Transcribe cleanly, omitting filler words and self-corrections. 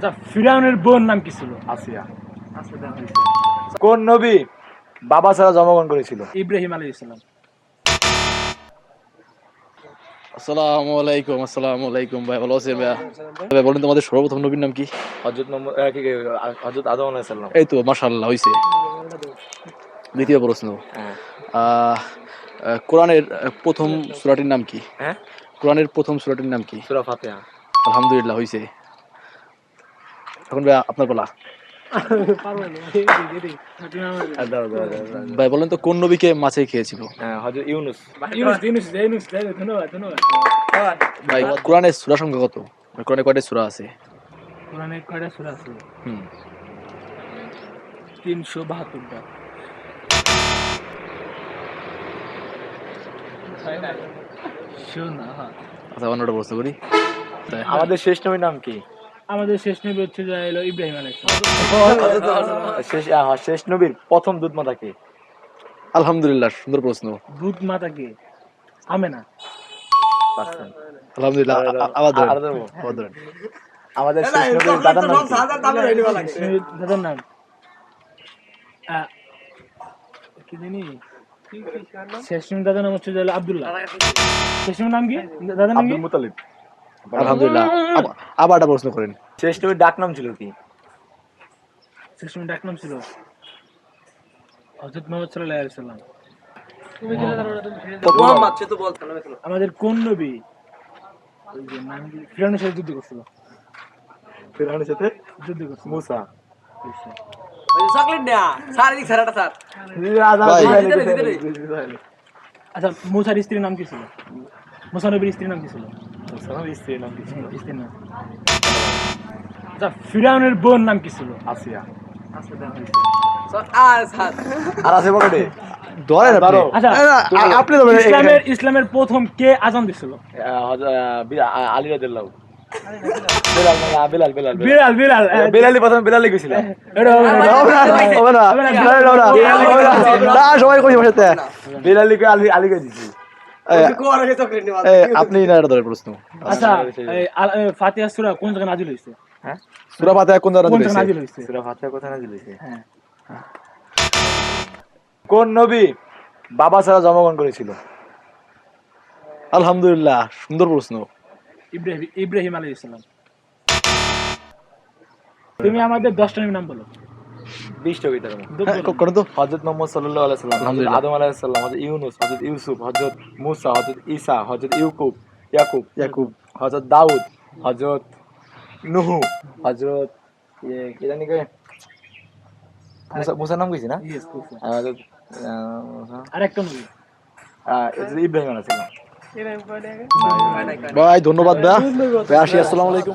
আচ্ছা, ফিরাউনের বোন নাম কি ছিল? আসিয়া। কোন নবী বাবা ছাড়া জন্মগ্রহণ করেছিল? ইব্রাহিম আলাইহিস সালাম। আসসালামু আলাইকুম ভাই, ভালো আছেন ভাইয়া? ভাই বলেন তোমাদের সর্বপ্রথম নবীর নাম কি? হযরত আদম আলাইহিস সালাম। এই তো মাশাআল্লাহ হইছে। দ্বিতীয় প্রশ্ন, হ্যাঁ আহ, কোরআনের প্রথম সূরাটির নাম কি? হ্যাঁ, কোরআনের প্রথম সূরাটির নাম কি? সূরা ফাতিহা। আলহামদুলিল্লাহ হইছে। এখন ভাই আপনার বলা। ভাই বলেন তো কোন নবীকে মাছে খেয়েছিল? হ্যাঁ, হযরত ইউনূস। ধন্যবাদ। ভাই কোরআনের সূরা সংখ্যা কত? কোরআনে কয়টা সূরা আছে? কোরআনে কয়টা সূরা আছে? হুম 372টা। শোনা, আচ্ছা অন্যটা প্রশ্ন করি। আমাদের শেষ নবীর নাম কি? আমাদের শেষ নবী হচ্ছে যে হলো ইব্রাহিম আলাইহিস সালাম। শেষ নবীর প্রথম দুধ মাতা কে? আলহামদুলিল্লাহ, সুন্দর প্রশ্ন। দুধ মাতা কে? আমেনা। পারছেন। আলহামদুলিল্লাহ। আবার ধরেন, আর দেবো? আবার ধরেন। আমাদের শেষ নবীর দাদার নাম কি? শেষ নবীর দাদার নাম কি জানি? শেষ নবীর দাদার নাম হচ্ছে যে হলো আব্দুল্লাহ। শেষ নবীর নাম কি? দাদার নাম কি? আব্দুল মুতালিব। আলহামদুলিল্লাহ। আবার একটা প্রশ্ন করেন। শেষ নবীর ডাক নাম ছিল কি? শেষ নবীর ডাক নাম ছিল হযরত মুহাম্মদ সাল্লাল্লাহু আলাইহি ওয়াসাল্লাম। আমাদের কোন নবী ওই যে নাম কি ফিরআউনের সাথে যুদ্ধ করছিল? ফিরআউনের সাথে যুদ্ধ করছিল। মুসা। আচ্ছা, মুসার স্ত্রীর নাম কি ছিল? মুসা নবীর স্ত্রীর নাম কি ছিল? মুসার স্ত্রীর নাম কি ছিল? স্ত্রীর নাম। আচ্ছা, ফিরআউনের বোন নাম কি ছিল? আসিয়া। আর আর আছে পকেটে? ধরেন আপনি। আচ্ছা, আপনি তো ইসলামের প্রথম কে আযান দিছিল? আলী রাদিয়াল্লাহু। বেলাল না, বেলাল বেলাল বিলাল। বেলালি প্রথম বেলালি কইছিল। এটা হবে না। হবে না। না, সবাই কইছে আমার সাথে। বেলালি কে আলী কই দিছি। আপনি না এটা ধরে প্রশ্ন। আচ্ছা, ফাতিহা সূরা কোন জায়গায় নাযিল হইছে? হ্যাঁ, সূরা ফাতিহা কোন জায়গায় কোন জায়গায় নাযিল নাযিল হইছে? হইছে? সূরা ফাতিহা কোথায় নাযিল হইছে? হ্যাঁ, কোন নবী বাবা ছাড়া জন্মগ্রহণ করেছিল? আলহামদুলিল্লাহ, সুন্দর প্রশ্ন। ইব্রাহিম আলাইহিস সালাম। তুমি আমাদের 10টা নাম বলো। 20 টা কইতে পারো। হ্যাঁ, করেন তো। হযরত মুহাম্মদ সাল্লাল্লাহু আলাইহি সাল্লাম, হযরত আলহামদুলিল্লাহ। আদম আলাইহিস সালাম, হযরত ইউনূস, হযরত ইউসুফ, হযরত মূসা, হযরত ঈসা, হযরত ইয়াকুব, হযরত দাউদ, হযরত নূহ, হযরত কি জানি কে? মুসার নাম কইছি না? ইয়েস, কুফা। হযরত আরেকটা নবী। ইব্রাহিম আলাইহিস সালাম। ভাই ধন্যবাদ ভাই। আসি, আসসালামু আলাইকুম।